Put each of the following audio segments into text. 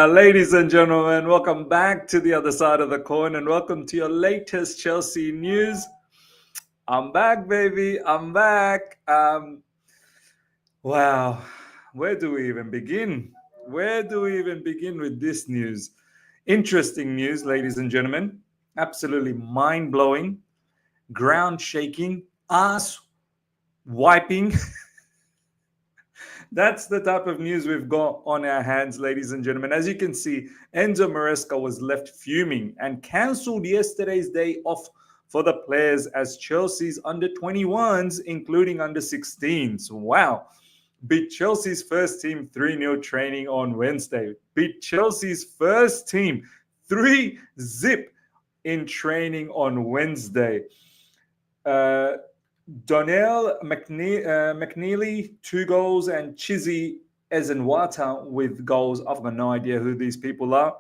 Ladies and gentlemen, welcome back to the other side of the coin and welcome to your latest Chelsea news. I'm back, baby. I'm back. Wow. Where do we even begin? Where do we even begin with this news? Interesting news, ladies and gentlemen. Absolutely mind blowing, ground shaking, ass wiping. That's the type of news we've got on our hands, ladies and gentlemen. As you can see, Enzo Maresca was left fuming and cancelled yesterday's day off for the players as Chelsea's under-21s, including under-16s. Wow. Beat Chelsea's first team 3-0 training on Wednesday. Beat Chelsea's first team 3-0 in training on Wednesday. Donnell McNeilly, 2 goals, and Chizzy Ezenwata with goals. I've got no idea who these people are.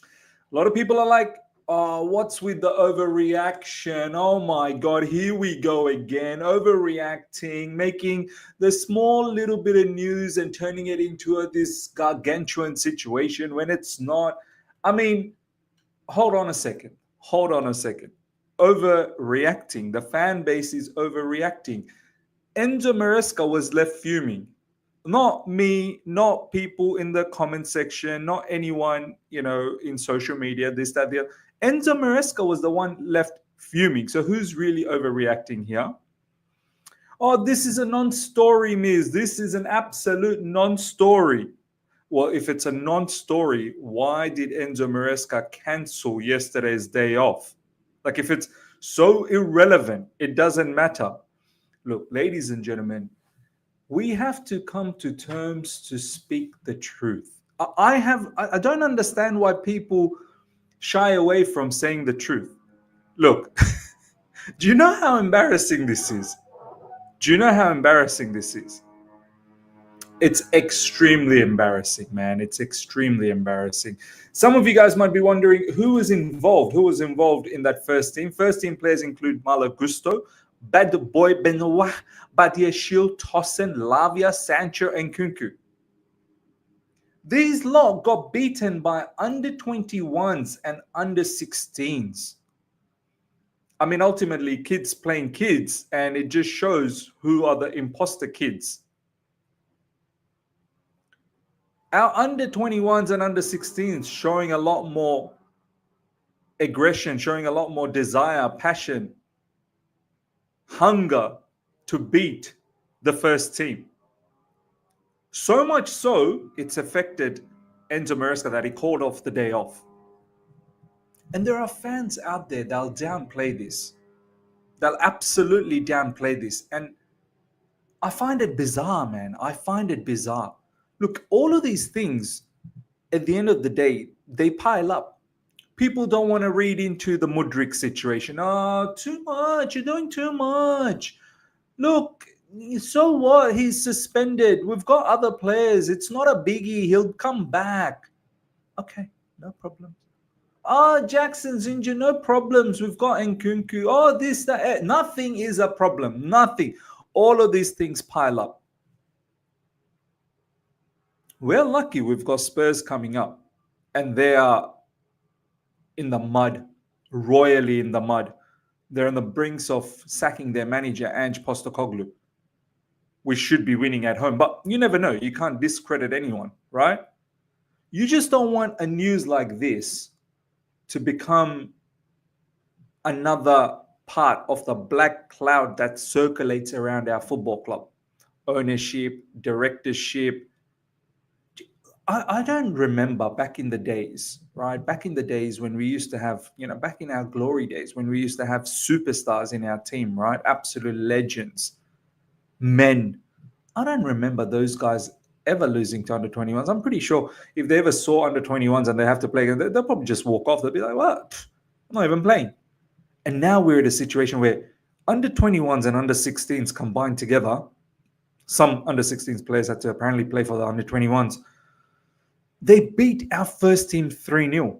A lot of people are like, what's with the overreaction? Oh my God, here we go again. Overreacting, making the small little bit of news and turning it into this gargantuan situation when it's not. I mean, hold on a second. Overreacting. The fan base is overreacting. Enzo Maresca was left fuming. Not me, not people in the comment section, not anyone, in social media, this, that, the other. Enzo Maresca was the one left fuming. So who's really overreacting here? Oh, this is a non-story, Miz. This is an absolute non-story. Well, if it's a non-story, why did Enzo Maresca cancel yesterday's day off? Like, if it's so irrelevant, it doesn't matter. Look, ladies and gentlemen, we have to come to terms to speak the truth. I don't understand why people shy away from saying the truth. Look, do you know how embarrassing this is? It's extremely embarrassing, man. It's extremely embarrassing. Some of you guys might be wondering who was involved. Who was involved in that first team? First team players include Malo Gusto, Bad Boy Benoit, Badiashile, Tosin, Lavia, Sancho, and Kunku. These lot got beaten by under-21s and under-16s. I mean, ultimately, kids playing kids, and it just shows who are the imposter kids. Our under-21s and under-16s showing a lot more aggression, showing a lot more desire, passion, hunger to beat the first team. So much so, it's affected Enzo Maresca that he called off the day off. And there are fans out there that'll downplay this. They'll absolutely downplay this. And I find it bizarre, man. I find it bizarre. Look, all of these things, at the end of the day, they pile up. People don't want to read into the Mudryk situation. Oh, too much. You're doing too much. Look, so what? He's suspended. We've got other players. It's not a biggie. He'll come back. Okay, no problem. Oh, Jackson's injured. No problems. We've got Nkunku. Oh, this, that. Nothing is a problem. Nothing. All of these things pile up. We're lucky we've got Spurs coming up. And they are in the mud. Royally in the mud. They're on the brinks of sacking their manager, Ange Postecoglou. We should be winning at home. But you never know. You can't discredit anyone, right? You just don't want a news like this to become another part of the black cloud that circulates around our football club. Ownership, directorship. I don't remember back in the days, right? Back in the days when we used to have, back in our glory days, when we used to have superstars in our team, right? Absolute legends, men. I don't remember those guys ever losing to under-21s. I'm pretty sure if they ever saw under-21s and they have to play, they'll probably just walk off. They'll be like, what? I'm not even playing. And now we're in a situation where under-21s and under-16s combined together, some under-16s players had to apparently play for the under-21s, they beat our first team 3-0.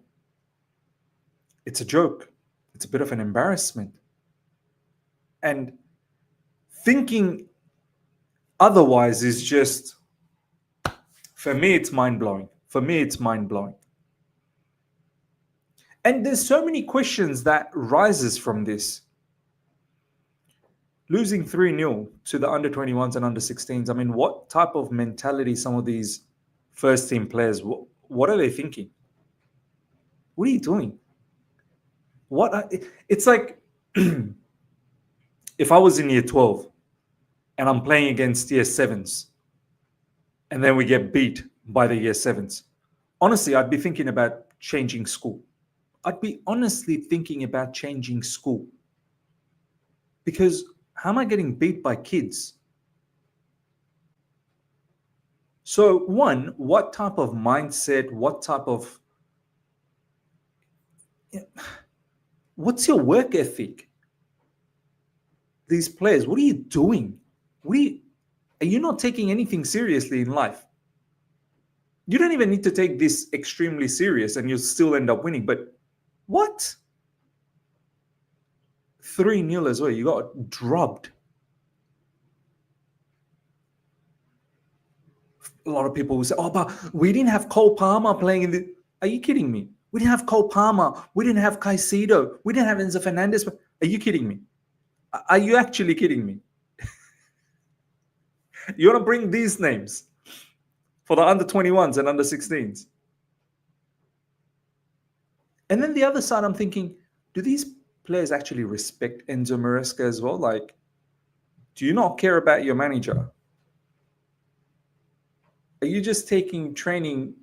It's a joke. It's a bit of an embarrassment. And thinking otherwise is just, for me, it's mind-blowing. For me, it's mind-blowing. And there's so many questions that rises from this. Losing 3-0 to the under-21s and under-16s, I mean, what type of mentality some of these first-team players, what are they thinking? What are you doing? It's like if I was in year 12 and I'm playing against year 7s and then we get beat by the year 7s, honestly, I'd be thinking about changing school. I'd be honestly thinking about changing school. Because how am I getting beat by kids? So, one, what type of mindset, what's your work ethic? These players, what are you doing? Are you not taking anything seriously in life? You don't even need to take this extremely serious and you'll still end up winning. But what? 3-0 as well. You got dropped. A lot of people will say, oh, but we didn't have Cole Palmer playing in the... Are you kidding me? We didn't have Cole Palmer. We didn't have Caicedo. We didn't have Enzo Fernandez. Are you kidding me? Are you actually kidding me? You want to bring these names for the under-21s and under-16s? And then the other side, I'm thinking, do these players actually respect Enzo Maresca as well? Like, do you not care about your manager? Are you just taking training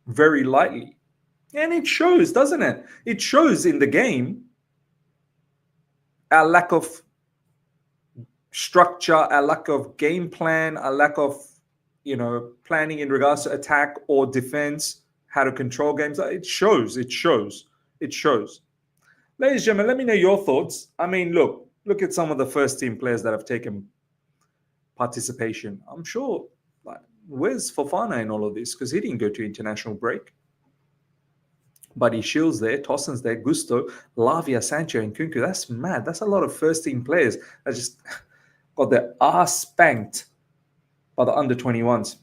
very lightly? And it shows, doesn't it? It shows in the game our lack of structure, our lack of game plan, our lack of, planning in regards to attack or defense, how to control games. It shows. Ladies and gentlemen, let me know your thoughts. I mean, look at some of the first team players that have taken participation. I'm sure, where's Fofana in all of this? Because he didn't go to international break. Buddy Shields there, Tosson's there, Gusto, Lavia, Sancho, and Kunku. That's mad. That's a lot of first-team players that just got their ass spanked by the under-21s.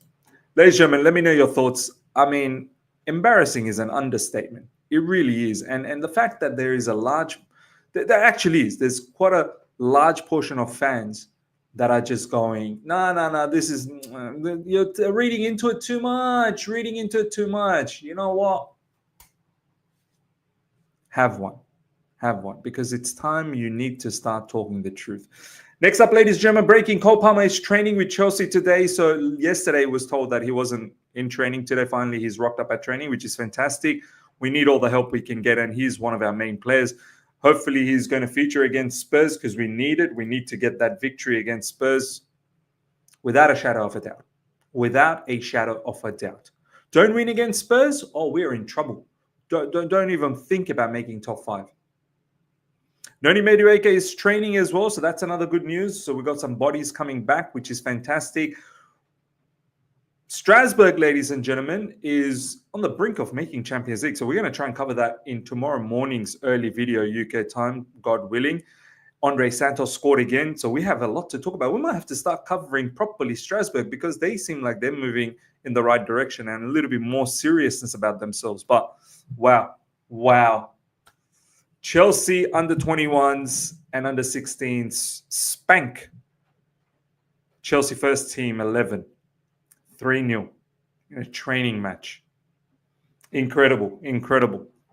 Ladies and gentlemen, let me know your thoughts. I mean, embarrassing is an understatement. It really is. And the fact that there is there actually is. There's quite a large portion of fans that are just going, no, this is, you're reading into it too much. You know what? Have one, because it's time you need to start talking the truth. Next up, ladies and gentlemen, breaking. Cole Palmer is training with Chelsea today. So yesterday was told that he wasn't in training today. Finally, he's rocked up at training, which is fantastic. We need all the help we can get, and he's one of our main players. Hopefully, he's going to feature against Spurs because we need it. We need to get that victory against Spurs without a shadow of a doubt. Without a shadow of a doubt. Don't win against Spurs? Oh, we're in trouble. Don't even think about making top 5. Noni Madueke is training as well, so that's another good news. So we've got some bodies coming back, which is fantastic. Strasbourg, ladies and gentlemen, is on the brink of making Champions League. So we're going to try and cover that in tomorrow morning's early video, UK time, God willing. Andre Santos scored again, so we have a lot to talk about. We might have to start covering properly Strasbourg because they seem like they're moving in the right direction and a little bit more seriousness about themselves. But wow. Chelsea under-21s and under-16s spank Chelsea first team 11, 3-0 in a training match. Incredible.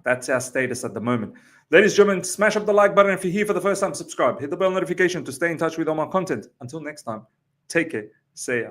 That's our status at the moment. Ladies and gentlemen, smash up the like button. If you're here for the first time, subscribe. Hit the bell notification to stay in touch with all my content. Until next time, take care. See ya.